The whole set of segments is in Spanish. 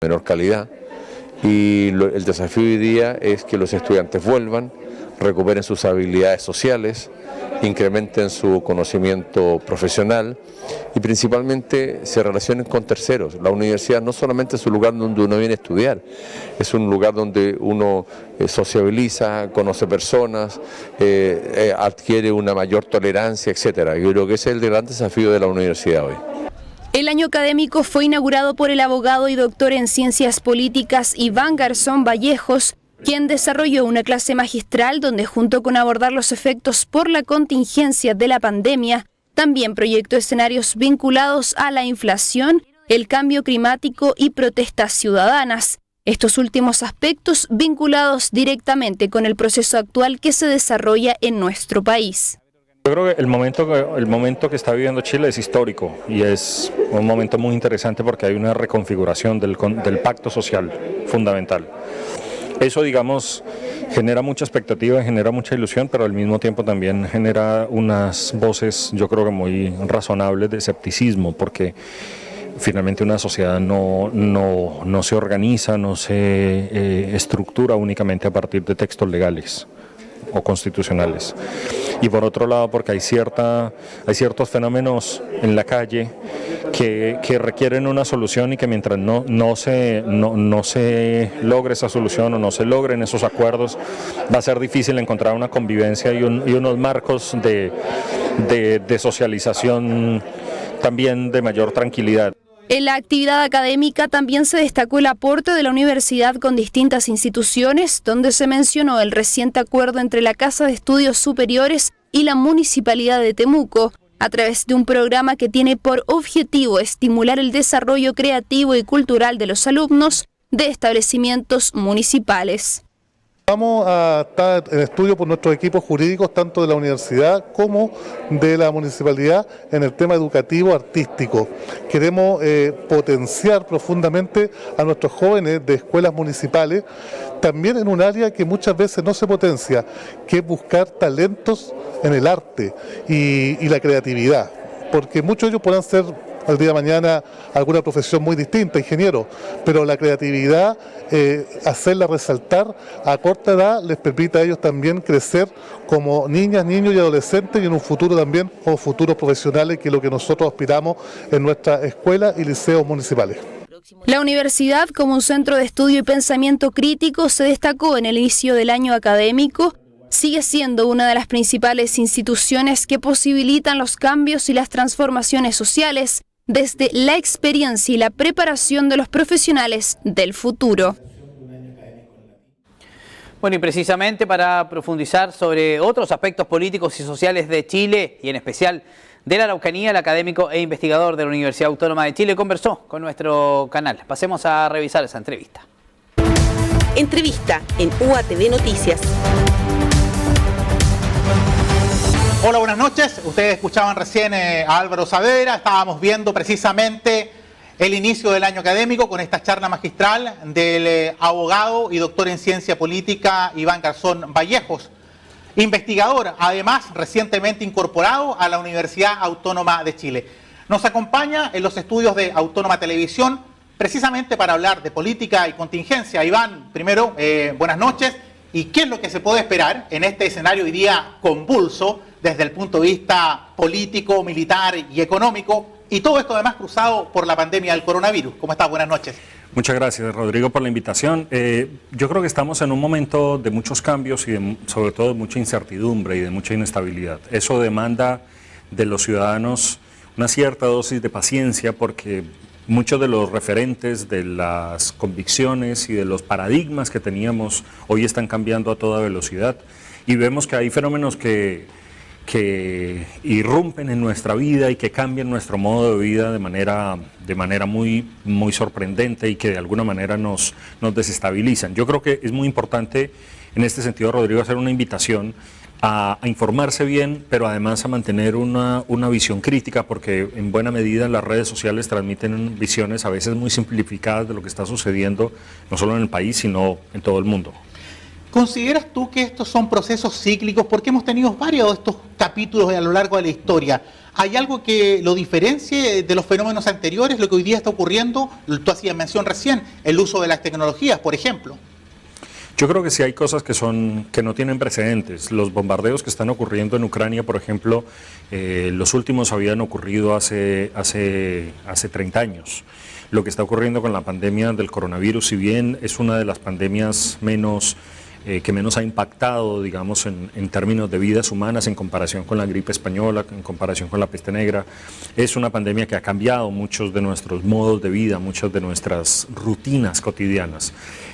menor calidad. Y el desafío hoy día es que los estudiantes vuelvan, recuperen sus habilidades sociales, incrementen su conocimiento profesional y principalmente se relacionen con terceros. La universidad no solamente es un lugar donde uno viene a estudiar, es un lugar donde uno sociabiliza, conoce personas, adquiere una mayor tolerancia, etc. Yo creo que ese es el gran desafío de la universidad hoy. El año académico fue inaugurado por el abogado y doctor en Ciencias Políticas Iván Garzón Vallejos, quien desarrolló una clase magistral donde, junto con abordar los efectos por la contingencia de la pandemia, también proyectó escenarios vinculados a la inflación, el cambio climático y protestas ciudadanas. Estos últimos aspectos vinculados directamente con el proceso actual que se desarrolla en nuestro país. Yo creo que el momento que está viviendo Chile es histórico y es un momento muy interesante porque hay una reconfiguración del pacto social fundamental. Eso, digamos, genera mucha expectativa, genera mucha ilusión, pero al mismo tiempo también genera unas voces, yo creo que muy razonables de escepticismo, porque finalmente una sociedad no se organiza, no se estructura únicamente a partir de textos legales o constitucionales. Y por otro lado, porque hay ciertos fenómenos en la calle que requieren una solución y que mientras no se logre esa solución o no se logren esos acuerdos, va a ser difícil encontrar una convivencia y unos marcos de socialización también de mayor tranquilidad. En la actividad académica también se destacó el aporte de la universidad con distintas instituciones, donde se mencionó el reciente acuerdo entre la Casa de Estudios Superiores y la Municipalidad de Temuco, a través de un programa que tiene por objetivo estimular el desarrollo creativo y cultural de los alumnos de establecimientos municipales. Vamos a estar en estudio por nuestros equipos jurídicos, tanto de la universidad como de la municipalidad, en el tema educativo artístico. Queremos potenciar profundamente a nuestros jóvenes de escuelas municipales, también en un área que muchas veces no se potencia, que es buscar talentos en el arte y la creatividad, porque muchos de ellos podrán ser al día de mañana alguna profesión muy distinta, ingeniero, pero la creatividad, hacerla resaltar a corta edad, les permite a ellos también crecer como niñas, niños y adolescentes y en un futuro también como futuros profesionales, que es lo que nosotros aspiramos en nuestras escuelas y liceos municipales. La universidad, como un centro de estudio y pensamiento crítico, se destacó en el inicio del año académico. Sigue siendo una de las principales instituciones que posibilitan los cambios y las transformaciones sociales desde la experiencia y la preparación de los profesionales del futuro. Bueno, y precisamente para profundizar sobre otros aspectos políticos y sociales de Chile, y en especial de la Araucanía, el académico e investigador de la Universidad Autónoma de Chile conversó con nuestro canal. Pasemos a revisar esa entrevista. Entrevista en UATV Noticias. Hola, buenas noches. Ustedes escuchaban recién a Álvaro Saavedra. Estábamos viendo precisamente el inicio del año académico con esta charla magistral del abogado y doctor en ciencia política Iván Garzón Vallejos, investigador, además recientemente incorporado a la Universidad Autónoma de Chile. Nos acompaña en los estudios de Autónoma Televisión precisamente para hablar de política y contingencia. Iván, primero, buenas noches. ¿Y qué es lo que se puede esperar en este escenario hoy día convulso desde el punto de vista político, militar y económico? Y todo esto además cruzado por la pandemia del coronavirus. ¿Cómo estás? Buenas noches. Muchas gracias, Rodrigo, por la invitación. Yo creo que estamos en un momento de muchos cambios y sobre todo de mucha incertidumbre y de mucha inestabilidad. Eso demanda de los ciudadanos una cierta dosis de paciencia, porque muchos de los referentes de las convicciones y de los paradigmas que teníamos hoy están cambiando a toda velocidad y vemos que hay fenómenos que irrumpen en nuestra vida y que cambian nuestro modo de vida de manera muy sorprendente y que de alguna manera nos desestabilizan. Yo creo que es muy importante en este sentido, Rodrigo, hacer una invitación a informarse bien, pero además a mantener una visión crítica, porque en buena medida las redes sociales transmiten visiones a veces muy simplificadas de lo que está sucediendo, no solo en el país, sino en todo el mundo. ¿Consideras tú que estos son procesos cíclicos? Porque hemos tenido varios de estos capítulos a lo largo de la historia. ¿Hay algo que lo diferencie de los fenómenos anteriores, lo que hoy día está ocurriendo? Tú hacías mención recién, el uso de las tecnologías, por ejemplo. Yo creo que sí hay cosas que no tienen precedentes. Los bombardeos que están ocurriendo en Ucrania, por ejemplo, los últimos habían ocurrido hace 30 años. Lo que está ocurriendo con la pandemia del coronavirus, si bien es una de las pandemias que menos ha impactado, digamos, en términos de vidas humanas en comparación con la gripe española, en comparación con la peste negra, es una pandemia que ha cambiado muchos de nuestros modos de vida, muchas de nuestras rutinas cotidianas.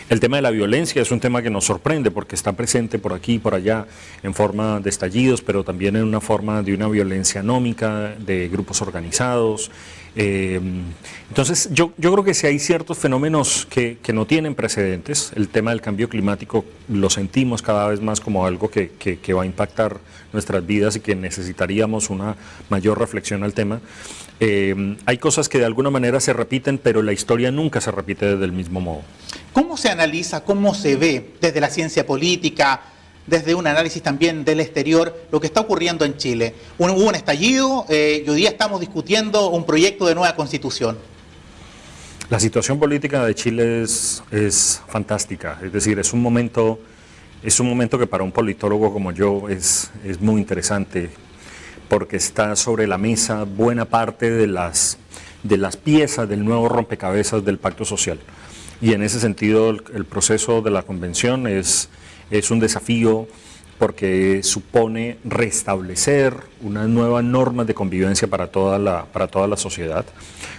El tema de la violencia es un tema que nos sorprende porque está presente por aquí y por allá en forma de estallidos, pero también en una forma de una violencia anómica, de grupos organizados. Entonces yo creo que si hay ciertos fenómenos que no tienen precedentes. El tema del cambio climático lo sentimos cada vez más como algo que va a impactar nuestras vidas y que necesitaríamos una mayor reflexión al tema. Hay cosas que de alguna manera se repiten, pero la historia nunca se repite del mismo modo. ¿Cómo se analiza, cómo se ve desde la ciencia política, desde un análisis también del exterior, lo que está ocurriendo en Chile? Hubo un estallido y hoy día estamos discutiendo un proyecto de nueva constitución. La situación política de Chile es fantástica, es decir, es un momento que para un politólogo como yo es muy interesante, porque está sobre la mesa buena parte de las piezas del nuevo rompecabezas del pacto social. Y en ese sentido el proceso de la convención es un desafío porque supone restablecer unas nuevas normas de convivencia para toda la sociedad.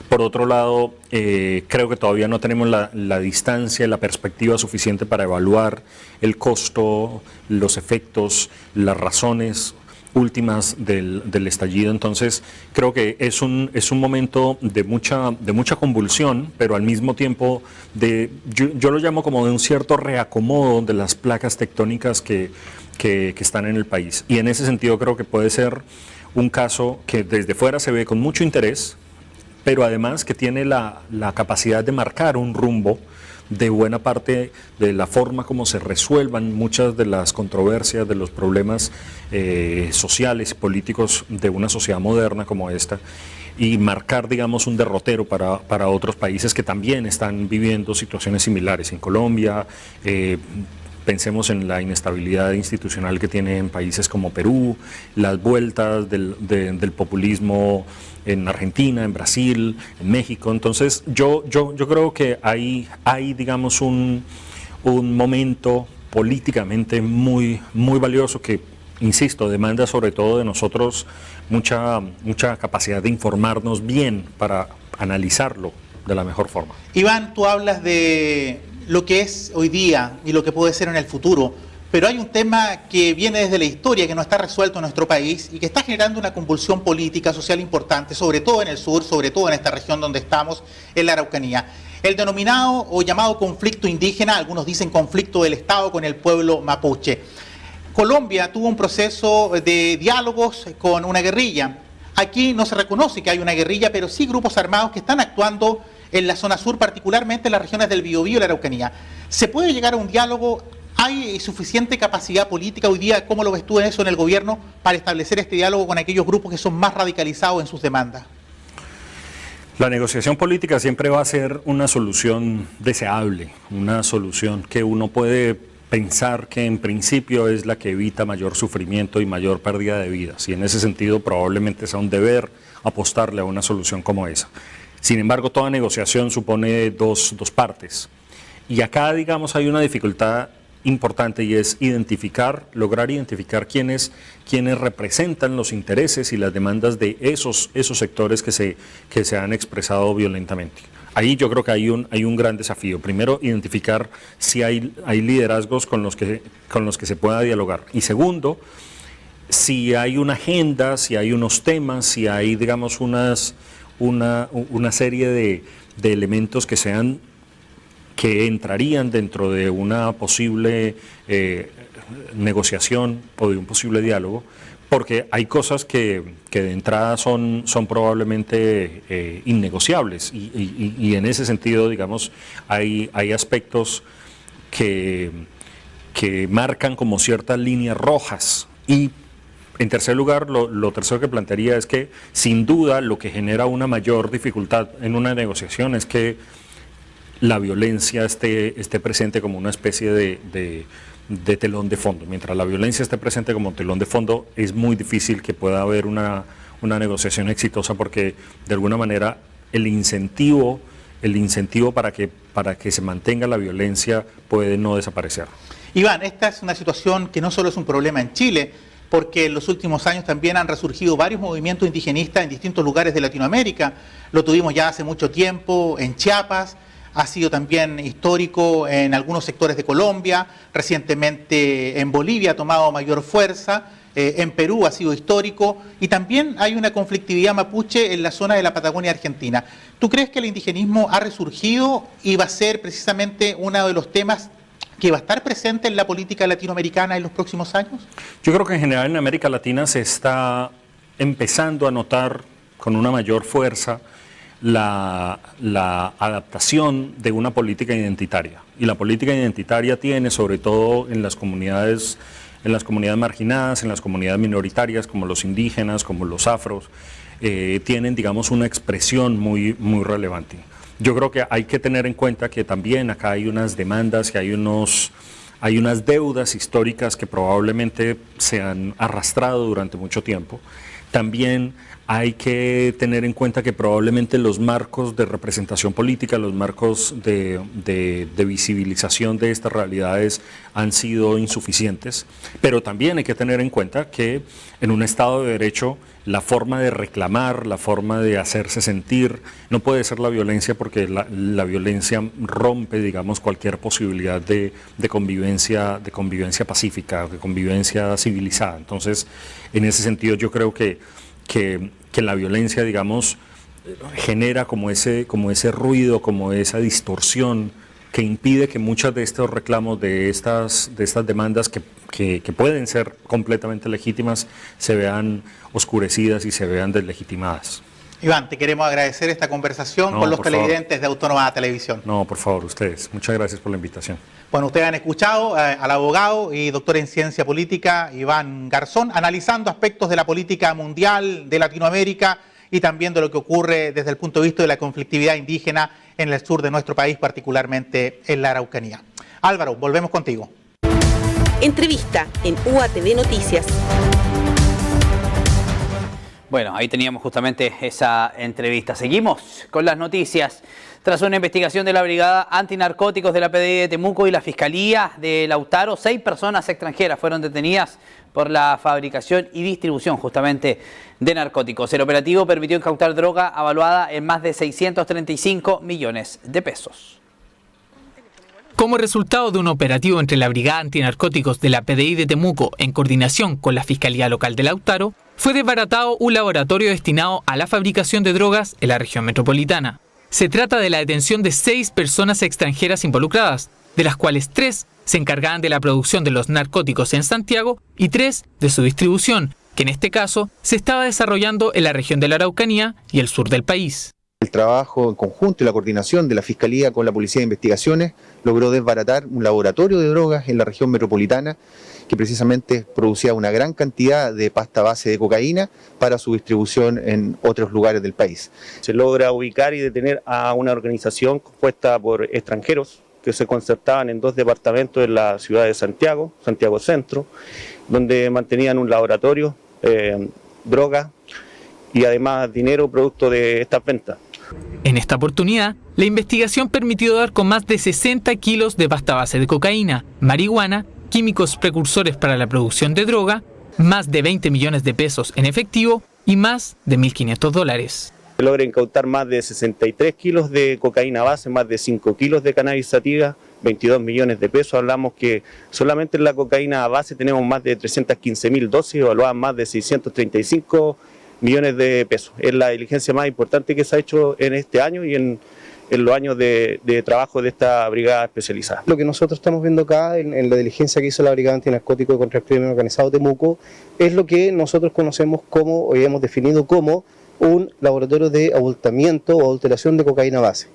Por otro lado, creo que todavía no tenemos la distancia y la perspectiva suficiente para evaluar el costo, los efectos, las razones últimas del estallido. Entonces creo que es un momento de mucha convulsión, pero al mismo tiempo yo lo llamo como de un cierto reacomodo de las placas tectónicas que están en el país. Y en ese sentido creo que puede ser un caso que desde fuera se ve con mucho interés, pero además que tiene la capacidad de marcar un rumbo de buena parte de la forma como se resuelvan muchas de las controversias, de los problemas sociales y políticos de una sociedad moderna como esta, y marcar, digamos, un derrotero para otros países que también están viviendo situaciones similares. En Colombia, pensemos en la inestabilidad institucional que tiene en países como Perú, las vueltas del populismo en Argentina, en Brasil, en México. Entonces yo creo que hay digamos un momento políticamente muy valioso que, insisto, demanda sobre todo de nosotros mucha capacidad de informarnos bien para analizarlo de la mejor forma. Iván, tú hablas de lo que es hoy día y lo que puede ser en el futuro, pero hay un tema que viene desde la historia, que no está resuelto en nuestro país y que está generando una convulsión política, social importante, sobre todo en el sur, sobre todo en esta región donde estamos, en la Araucanía. El denominado o llamado conflicto indígena, algunos dicen conflicto del Estado con el pueblo mapuche. Colombia tuvo un proceso de diálogos con una guerrilla. Aquí no se reconoce que hay una guerrilla, pero sí grupos armados que están actuando en la zona sur, particularmente en las regiones del Biobío y la Araucanía. ¿Se puede llegar a un diálogo? ¿Hay suficiente capacidad política hoy día? ¿Cómo lo ves tú en eso en el gobierno para establecer este diálogo con aquellos grupos que son más radicalizados en sus demandas? La negociación política siempre va a ser una solución deseable, una solución que uno puede pensar que en principio es la que evita mayor sufrimiento y mayor pérdida de vidas. Y en ese sentido probablemente sea un deber apostarle a una solución como esa. Sin embargo, toda negociación supone dos partes. Y acá, digamos, hay una dificultad importante y es lograr identificar quiénes representan los intereses y las demandas de esos sectores que se han expresado violentamente. Ahí yo creo que hay un gran desafío. Primero, identificar si hay liderazgos con los que se pueda dialogar. Y segundo, si hay una agenda, si hay unos temas, si hay, digamos, una serie de elementos que entrarían dentro de una posible negociación o de un posible diálogo, porque hay cosas que de entrada son probablemente innegociables y en ese sentido, digamos, hay aspectos que que marcan como ciertas líneas rojas. Y en tercer lugar, lo tercero que plantearía es que sin duda lo que genera una mayor dificultad en una negociación es que la violencia esté presente como una especie de telón de fondo. Mientras la violencia esté presente como telón de fondo, es muy difícil que pueda haber una negociación exitosa, porque de alguna manera el incentivo para que se mantenga la violencia puede no desaparecer. Iván, esta es una situación que no solo es un problema en Chile, porque en los últimos años también han resurgido varios movimientos indigenistas en distintos lugares de Latinoamérica. Lo tuvimos ya hace mucho tiempo en Chiapas, ha sido también histórico en algunos sectores de Colombia, recientemente en Bolivia ha tomado mayor fuerza, en Perú ha sido histórico, y también hay una conflictividad mapuche en la zona de la Patagonia Argentina. ¿Tú crees que el indigenismo ha resurgido y va a ser precisamente uno de los temas que va a estar presente en la política latinoamericana en los próximos años? Yo creo que en general en América Latina se está empezando a notar con una mayor fuerza la adaptación de una política identitaria. Y la política identitaria tiene, sobre todo en las comunidades marginadas, en las comunidades minoritarias, como los indígenas, como los afros, tienen, digamos, una expresión muy, muy relevante. Yo creo que hay que tener en cuenta que también acá hay unas demandas, que hay unas deudas históricas que probablemente se han arrastrado durante mucho tiempo. También hay que tener en cuenta que probablemente los marcos de representación política, los marcos de visibilización de estas realidades han sido insuficientes, pero también hay que tener en cuenta que en un Estado de Derecho la forma de reclamar, la forma de hacerse sentir, no puede ser la violencia, porque la violencia rompe, digamos, cualquier posibilidad de convivencia pacífica, de convivencia civilizada. Entonces, en ese sentido yo creo que la violencia, digamos, genera como ese ruido, como esa distorsión que impide que muchas de estos reclamos, de estas demandas que pueden ser completamente legítimas, se vean oscurecidas y se vean deslegitimadas. Iván, te queremos agradecer esta conversación con los televidentes de Autónoma Televisión. No, por favor, ustedes. Muchas gracias por la invitación. Bueno, ustedes han escuchado al abogado y doctor en ciencia política Iván Garzón analizando aspectos de la política mundial, de Latinoamérica y también de lo que ocurre desde el punto de vista de la conflictividad indígena en el sur de nuestro país, particularmente en la Araucanía. Álvaro, volvemos contigo. Entrevista en UATV Noticias. Bueno, ahí teníamos justamente esa entrevista. Seguimos con las noticias. Tras una investigación de la Brigada Antinarcóticos de la PDI de Temuco y la Fiscalía de Lautaro, 6 personas extranjeras fueron detenidas por la fabricación y distribución justamente de narcóticos. El operativo permitió incautar droga avaluada en más de 635 millones de pesos. Como resultado de un operativo entre la Brigada Antinarcóticos de la PDI de Temuco en coordinación con la Fiscalía Local de Lautaro, fue desbaratado un laboratorio destinado a la fabricación de drogas en la región metropolitana. Se trata de la detención de 6 personas extranjeras involucradas, de las cuales 3 se encargaban de la producción de los narcóticos en Santiago y 3 de su distribución, que en este caso se estaba desarrollando en la región de la Araucanía y el sur del país. El trabajo en conjunto y la coordinación de la Fiscalía con la Policía de Investigaciones logró desbaratar un laboratorio de drogas en la región metropolitana que precisamente producía una gran cantidad de pasta base de cocaína para su distribución en otros lugares del país. Se logra ubicar y detener a una organización compuesta por extranjeros que se concertaban en 2 departamentos de la ciudad de Santiago, Santiago Centro, donde mantenían un laboratorio, droga y además dinero producto de estas ventas. En esta oportunidad, la investigación permitió dar con más de 60 kilos de pasta base de cocaína, marihuana, químicos precursores para la producción de droga, más de 20 millones de pesos en efectivo y más de $1.500. Se logra incautar más de 63 kilos de cocaína base, más de 5 kilos de cannabis sativa, 22 millones de pesos. Hablamos que solamente en la cocaína base tenemos más de 315.000 dosis, evaluadas más de 635 millones de pesos. Es la diligencia más importante que se ha hecho en este año y en los años de trabajo de esta brigada especializada. Lo que nosotros estamos viendo acá en la diligencia que hizo la Brigada Antinarcótico contra el Crimen Organizado Temuco es lo que nosotros conocemos como, o hemos definido como, un laboratorio de abultamiento o adulteración de cocaína base.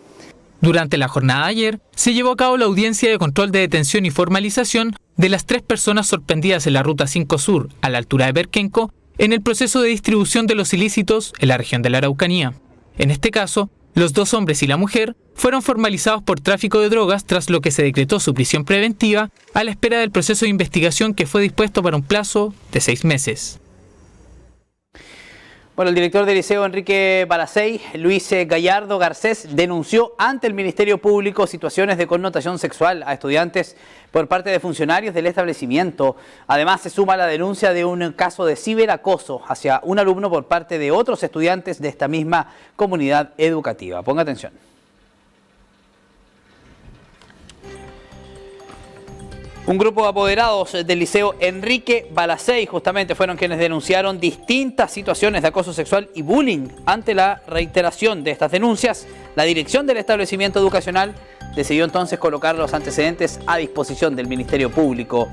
Durante la jornada de ayer, se llevó a cabo la audiencia de control de detención y formalización de las 3 personas sorprendidas en la Ruta 5 Sur, a la altura de Perquenco, en el proceso de distribución de los ilícitos en la región de la Araucanía. En este caso, los 2 hombres y la mujer fueron formalizados por tráfico de drogas, tras lo que se decretó su prisión preventiva a la espera del proceso de investigación que fue dispuesto para un plazo de 6 meses. Bueno, el director del Liceo Enrique Balacey, Luis Gallardo Garcés, denunció ante el Ministerio Público situaciones de connotación sexual a estudiantes por parte de funcionarios del establecimiento. Además, se suma la denuncia de un caso de ciberacoso hacia un alumno por parte de otros estudiantes de esta misma comunidad educativa. Ponga atención. Un grupo de apoderados del Liceo Enrique Balacey justamente fueron quienes denunciaron distintas situaciones de acoso sexual y bullying. Ante la reiteración de estas denuncias, la dirección del establecimiento educacional decidió entonces colocar los antecedentes a disposición del Ministerio Público.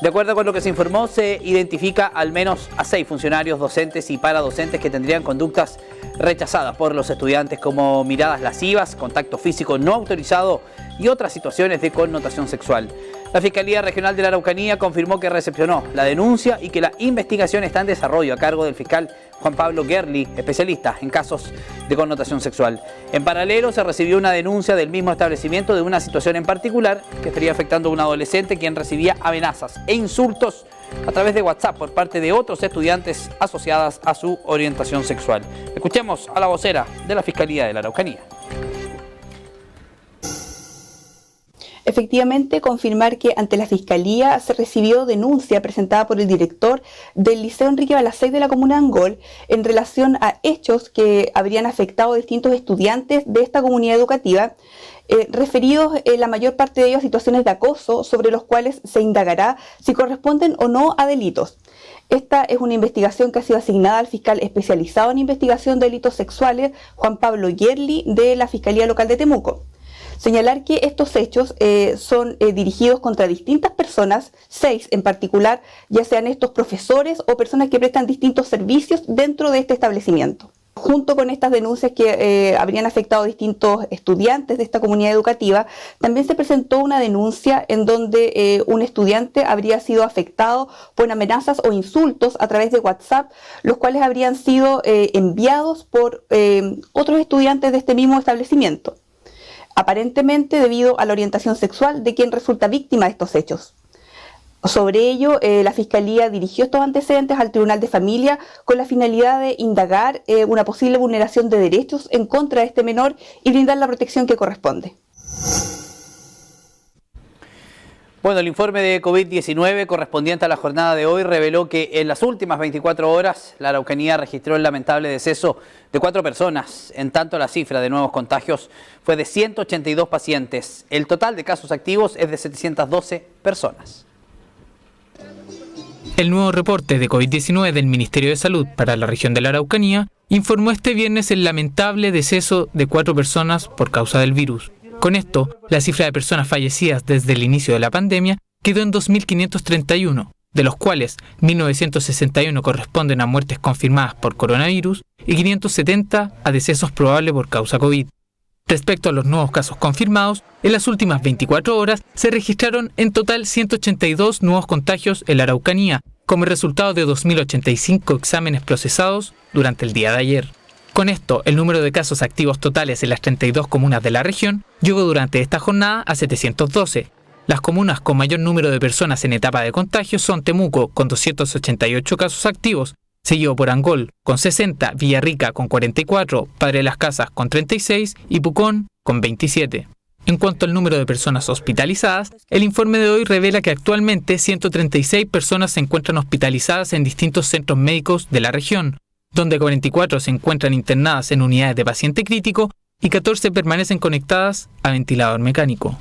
De acuerdo con lo que se informó, se identifica al menos a 6 funcionarios docentes y paradocentes que tendrían conductas rechazadas por los estudiantes, como miradas lascivas, contacto físico no autorizado y otras situaciones de connotación sexual. La Fiscalía Regional de la Araucanía confirmó que recepcionó la denuncia y que la investigación está en desarrollo a cargo del fiscal Juan Pablo Gerli, especialista en casos de connotación sexual. En paralelo, se recibió una denuncia del mismo establecimiento de una situación en particular que estaría afectando a un adolescente quien recibía amenazas e insultos a través de WhatsApp por parte de otros estudiantes asociadas a su orientación sexual. Escuchemos a la vocera de la Fiscalía de la Araucanía. Efectivamente, confirmar que ante la Fiscalía se recibió denuncia presentada por el director del Liceo Enrique Balacey de la comuna de Angol en relación a hechos que habrían afectado a distintos estudiantes de esta comunidad educativa, referidos la mayor parte de ellos a situaciones de acoso sobre los cuales se indagará si corresponden o no a delitos. Esta es una investigación que ha sido asignada al fiscal especializado en investigación de delitos sexuales, Juan Pablo Gerli, de la Fiscalía Local de Temuco. Señalar que estos hechos son dirigidos contra distintas personas, 6 en particular, ya sean estos profesores o personas que prestan distintos servicios dentro de este establecimiento. Junto con estas denuncias que habrían afectado a distintos estudiantes de esta comunidad educativa, también se presentó una denuncia en donde un estudiante habría sido afectado por amenazas o insultos a través de WhatsApp, los cuales habrían sido enviados por otros estudiantes de este mismo establecimiento, aparentemente debido a la orientación sexual de quien resulta víctima de estos hechos. Sobre ello, la Fiscalía dirigió estos antecedentes al Tribunal de Familia con la finalidad de indagar una posible vulneración de derechos en contra de este menor y brindar la protección que corresponde. Bueno, el informe de COVID-19 correspondiente a la jornada de hoy reveló que en las últimas 24 horas la Araucanía registró el lamentable deceso de 4 personas. En tanto, la cifra de nuevos contagios fue de 182 pacientes. El total de casos activos es de 712 personas. El nuevo reporte de COVID-19 del Ministerio de Salud para la región de la Araucanía informó este viernes el lamentable deceso de 4 personas por causa del virus. Con esto, la cifra de personas fallecidas desde el inicio de la pandemia quedó en 2.531, de los cuales 1.961 corresponden a muertes confirmadas por coronavirus y 570 a decesos probables por causa COVID. Respecto a los nuevos casos confirmados, en las últimas 24 horas se registraron en total 182 nuevos contagios en la Araucanía, como resultado de 2.085 exámenes procesados durante el día de ayer. Con esto, el número de casos activos totales en las 32 comunas de la región llegó durante esta jornada a 712. Las comunas con mayor número de personas en etapa de contagio son Temuco, con 288 casos activos, seguido por Angol, con 60, Villarrica, con 44, Padre Las Casas, con 36 y Pucón, con 27. En cuanto al número de personas hospitalizadas, el informe de hoy revela que actualmente 136 personas se encuentran hospitalizadas en distintos centros médicos de la región, donde 44 se encuentran internadas en unidades de paciente crítico y 14 permanecen conectadas a ventilador mecánico.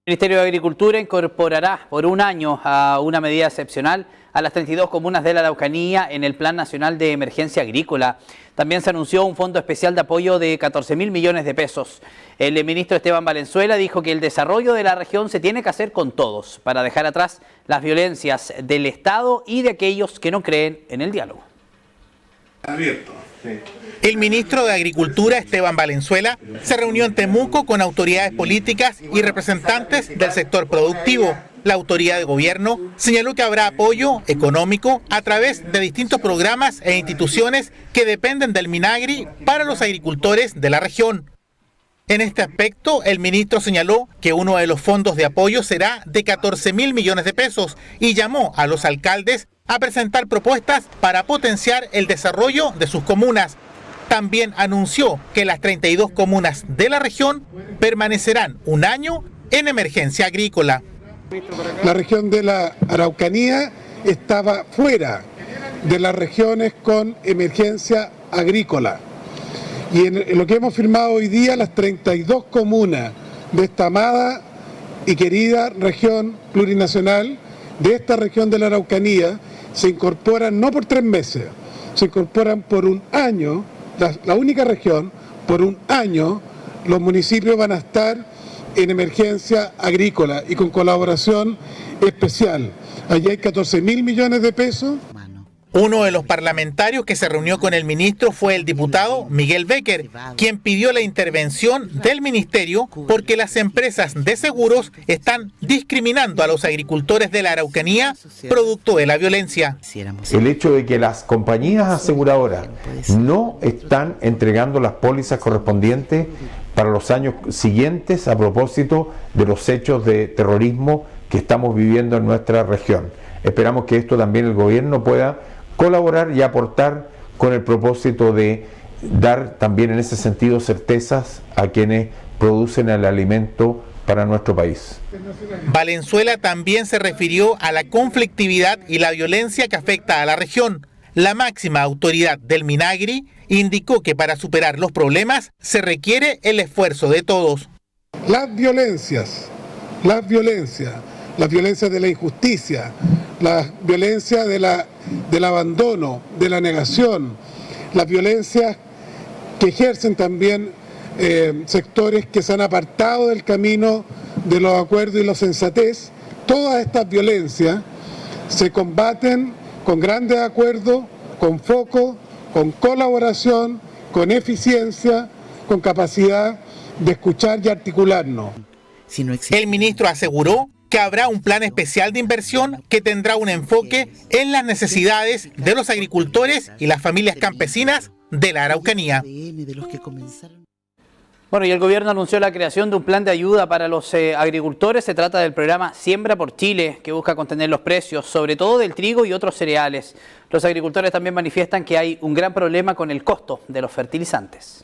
El Ministerio de Agricultura incorporará por un año a una medida excepcional a las 32 comunas de la Araucanía en el Plan Nacional de Emergencia Agrícola. También se anunció un fondo especial de apoyo de 14.000 millones de pesos. El ministro Esteban Valenzuela dijo que el desarrollo de la región se tiene que hacer con todos para dejar atrás las violencias del Estado y de aquellos que no creen en el diálogo. Abierto El ministro de Agricultura, Esteban Valenzuela, se reunió en Temuco con autoridades políticas y representantes del sector productivo. La autoridad de gobierno señaló que habrá apoyo económico a través de distintos programas e instituciones que dependen del Minagri para los agricultores de la región. En este aspecto, el ministro señaló que uno de los fondos de apoyo será de 14.000 millones de pesos y llamó a los alcaldes a presentar propuestas para potenciar el desarrollo de sus comunas. También anunció que las 32 comunas de la región permanecerán un año en emergencia agrícola. La región de la Araucanía estaba fuera de las regiones con emergencia agrícola. Y en lo que hemos firmado hoy día, las 32 comunas de esta amada y querida región plurinacional, de esta región de la Araucanía, se incorporan no por 3 meses, se incorporan por un año, la única región, por un año, los municipios van a estar en emergencia agrícola y con colaboración especial. Allí hay 14.000 millones de pesos. Uno de los parlamentarios que se reunió con el ministro fue el diputado Miguel Becker, quien pidió la intervención del ministerio porque las empresas de seguros están discriminando a los agricultores de la Araucanía producto de la violencia. El hecho de que las compañías aseguradoras no están entregando las pólizas correspondientes para los años siguientes a propósito de los hechos de terrorismo que estamos viviendo en nuestra región. Esperamos que esto también el gobierno pueda colaborar y aportar con el propósito de dar también en ese sentido certezas a quienes producen el alimento para nuestro país. Valenzuela también se refirió a la conflictividad y la violencia que afecta a la región. La máxima autoridad del Minagri indicó que para superar los problemas se requiere el esfuerzo de todos. Las violencias de la injusticia, la violencia del abandono, de la negación, las violencias que ejercen también sectores que se han apartado del camino de los acuerdos y la sensatez, todas estas violencias se combaten con grandes acuerdos, con foco, con colaboración, con eficiencia, con capacidad de escuchar y articularnos. El ministro aseguró que habrá un plan especial de inversión que tendrá un enfoque en las necesidades de los agricultores y las familias campesinas de la Araucanía. Bueno, y el gobierno anunció la creación de un plan de ayuda para los agricultores. Se trata del programa Siembra por Chile, que busca contener los precios, sobre todo del trigo y otros cereales. Los agricultores también manifiestan que hay un gran problema con el costo de los fertilizantes.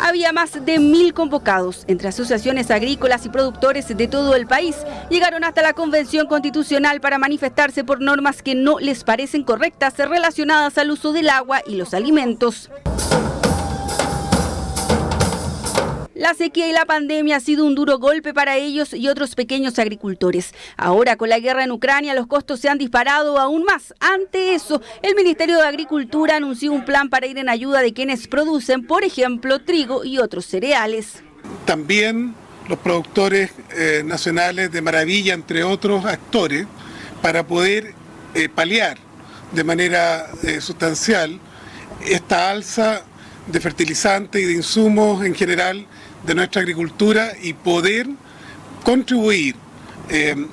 Había más de 1.000 convocados entre asociaciones agrícolas y productores de todo el país. Llegaron hasta la Convención Constitucional para manifestarse por normas que no les parecen correctas relacionadas al uso del agua y los alimentos. La sequía y la pandemia ha sido un duro golpe para ellos y otros pequeños agricultores. Ahora, con la guerra en Ucrania, los costos se han disparado aún más. Ante eso, el Ministerio de Agricultura anunció un plan para ir en ayuda de quienes producen, por ejemplo, trigo y otros cereales. También los productores nacionales de maravilla, entre otros actores, para poder paliar de manera sustancial esta alza de fertilizantes y de insumos en general de nuestra agricultura y poder contribuir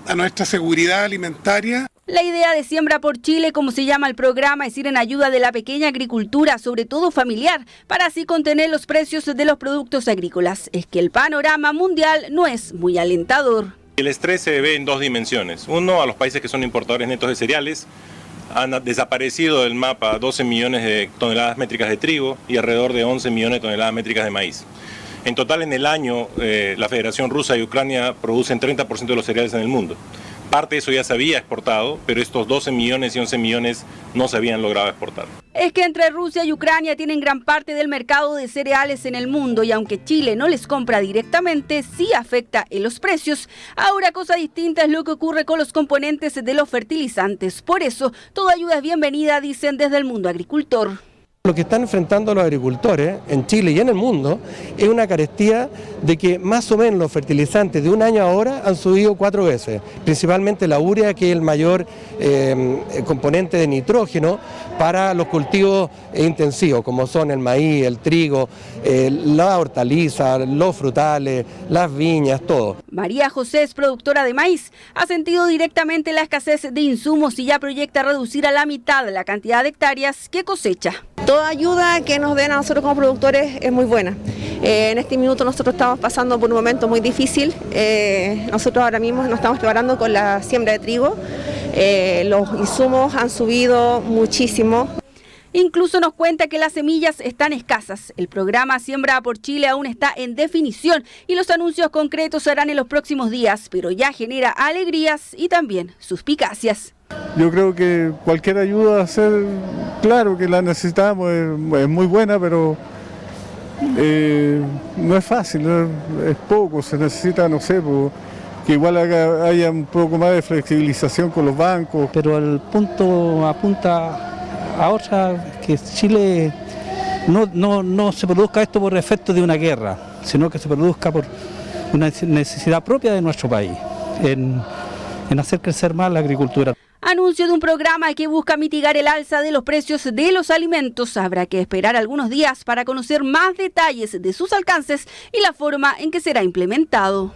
a nuestra seguridad alimentaria. La idea de Siembra por Chile, como se llama el programa, es ir en ayuda de la pequeña agricultura, sobre todo familiar, para así contener los precios de los productos agrícolas. Es que el panorama mundial no es muy alentador. El estrés se ve en dos dimensiones. Uno, a los países que son importadores netos de cereales. Han desaparecido del mapa 12 millones de toneladas métricas de trigo y alrededor de 11 millones de toneladas métricas de maíz. En total, en el año, la Federación Rusa y Ucrania producen 30% de los cereales en el mundo. Parte de eso ya se había exportado, pero estos 12 millones y 11 millones no se habían logrado exportar. Es que entre Rusia y Ucrania tienen gran parte del mercado de cereales en el mundo y aunque Chile no les compra directamente, sí afecta en los precios. Ahora, cosa distinta es lo que ocurre con los componentes de los fertilizantes. Por eso, toda ayuda es bienvenida, dicen desde el mundo agricultor. Lo que están enfrentando los agricultores en Chile y en el mundo es una carestía de que más o menos los fertilizantes de un año ahora han subido 4 veces, principalmente la urea, que es el mayor componente de nitrógeno para los cultivos intensivos, como son el maíz, el trigo, la hortaliza, los frutales, las viñas, todo. María José es productora de maíz, ha sentido directamente la escasez de insumos y ya proyecta reducir a la mitad la cantidad de hectáreas que cosecha. Toda ayuda que nos den a nosotros como productores es muy buena. En este minuto nosotros estamos pasando por un momento muy difícil. Nosotros ahora mismo nos estamos preparando con la siembra de trigo. Los insumos han subido muchísimo. Incluso nos cuenta que las semillas están escasas. El programa Siembra por Chile aún está en definición y los anuncios concretos se harán en los próximos días, pero ya genera alegrías y también suspicacias. Yo creo que cualquier ayuda a hacer, claro que la necesitamos, es muy buena, pero no es fácil, es poco, se necesita, no sé, que igual haya un poco más de flexibilización con los bancos. Pero el punto apunta a otra, que Chile no se produzca esto por efecto de una guerra, sino que se produzca por una necesidad propia de nuestro país, en hacer crecer más la agricultura. Anuncio de un programa que busca mitigar el alza de los precios de los alimentos. Habrá que esperar algunos días para conocer más detalles de sus alcances y la forma en que será implementado.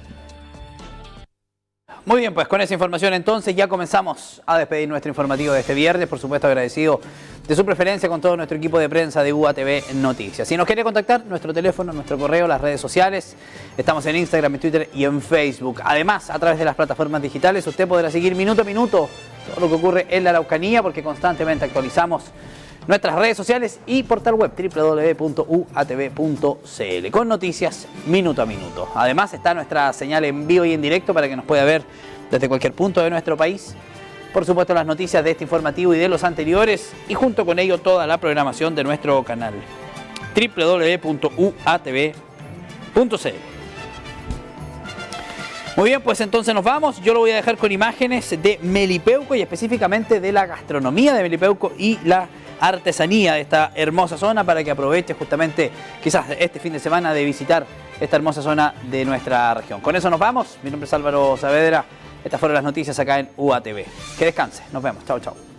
Muy bien, pues con esa información entonces ya comenzamos a despedir nuestro informativo de este viernes. Por supuesto, agradecido de su preferencia con todo nuestro equipo de prensa de UATV Noticias. Si nos quiere contactar, nuestro teléfono, nuestro correo, las redes sociales. Estamos en Instagram, en Twitter y en Facebook. Además, a través de las plataformas digitales, usted podrá seguir minuto a minuto todo lo que ocurre en la Araucanía, porque constantemente actualizamos nuestras redes sociales y portal web www.uatv.cl con noticias minuto a minuto. Además está nuestra señal en vivo y en directo para que nos pueda ver desde cualquier punto de nuestro país. Por supuesto, las noticias de este informativo y de los anteriores, y junto con ello toda la programación de nuestro canal www.uatv.cl. Muy bien, pues entonces nos vamos. Yo lo voy a dejar con imágenes de Melipeuco y específicamente de la gastronomía de Melipeuco y la artesanía de esta hermosa zona, para que aproveche justamente quizás este fin de semana de visitar esta hermosa zona de nuestra región. Con eso nos vamos. Mi nombre es Álvaro Saavedra. Estas fueron las noticias acá en UATV. Que descanse. Nos vemos. Chao, chao.